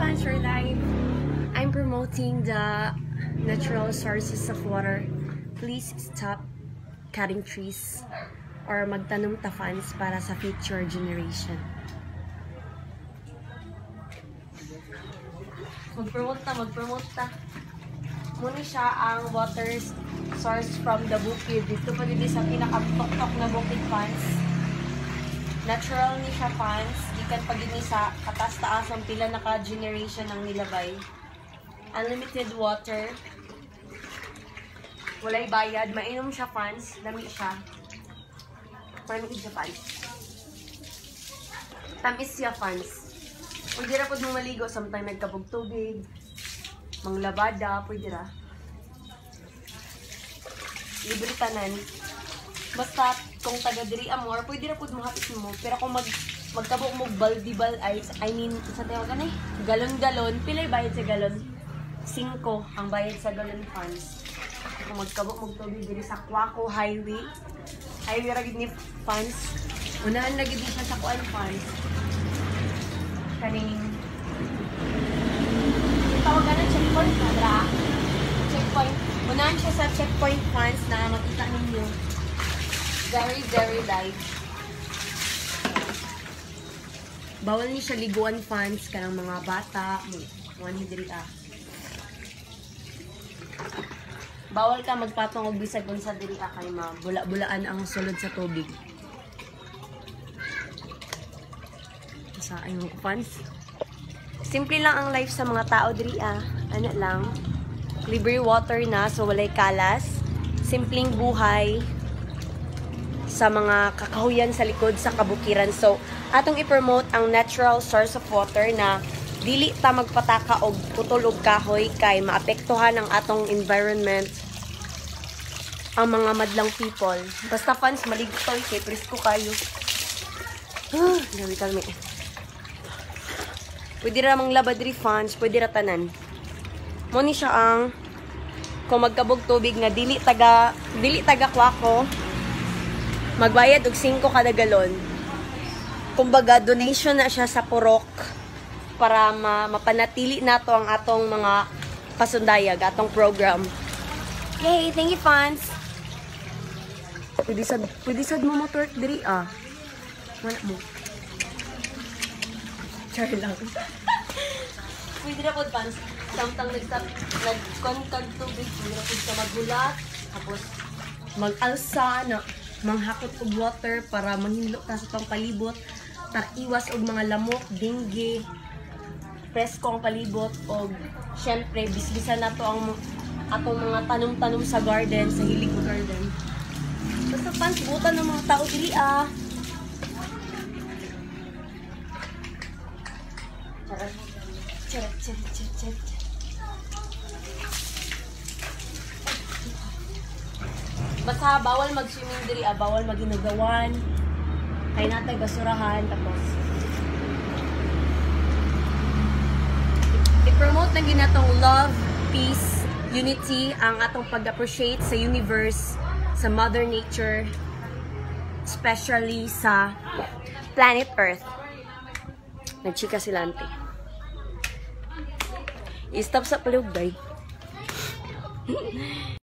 fans, we're live. I'm promoting the natural sources of water. Please stop cutting trees or magtanom ta fans para sa future generation. Mag-promote ta. Muna siya ang water source from the bukid. Dito pa din sa pinaka-tok na bukid fans. Natural ni siya fans. Dikan pa din sa katas-taas ang pila naka-generation ng nilabay. Unlimited water. Walay bayad. Mainom siya fans. Dami siya. Paraming siya fans. Tamis siya fans. Pwede ra po mong maligo. Sometimes nagkabog tubig. Manglabada. Pwede ra. Libre tanan. Basta kung taga diri amor, pwede ra pud mo hapit mo. Pero kung magkabok mo baldi-bal ay I mean sa tawagan eh, galon-galon, pilay bayad sa galon? 5 ang bayad sa galon fans. Kung magkabok mo tubig diri sa Quaco Highway. Highway ra gid ni fans. Unahan na gid siya sa kuan fans. Kaning tawagan na checkpoint na checkpoint. Unahan siya sa checkpoint fans na makita ninyo. Very, very light. Bawal ni siya liguan fans kanang mga bata. Mga diri Bawal ka magpatong og bisag kung sa diri kay bula-bulaan ang sulod sa tubig. Sa ayong fans. Simple lang ang life sa mga tao diri Ano lang. Libre water na so walay kalas. Simpleng buhay sa mga kakahuyan sa likod sa kabukiran. So, atong i-promote ang natural source of water na dili ta magpataka og putol og kahoy kay maapektuhan ang atong environment ang mga madlang people. Basta fans maligtoy kay presko kayo. Dami. Pwede ra mang labadri fans, pwede ra tanan. Mo ni siya ang kung magkabog tubig nga dili taga Quaco. Magbayad og 5 kada galon. Kumbaga, donation na siya sa Purok para mapanatili nato ang atong mga pasundayag, atong program. Yay! Thank you, fans! Pwede sad mo motor diri Wala mo. Char lang. Pwede na po, fans. Samtang nag-concag tubig, pwede na po sa magulat. Tapos, mag-alsa na manghakot og water para manghilo ta sa tong palibot, iwas og mga lamok, dengue, presko ang palibot og syempre bisbisan nato ang atong mga tanom-tanom sa garden, sa hilig garden. Basta fans butan ng mga tao dili Charat. Basta bawal mag-swimming diri, bawal maginugawan. Kay natay basurahan tapos i-promote na ginatong love, peace, unity ang atong pag-appreciate sa universe, sa Mother Nature, especially sa planet Earth. Nagchika silante. I-stop sa palugday.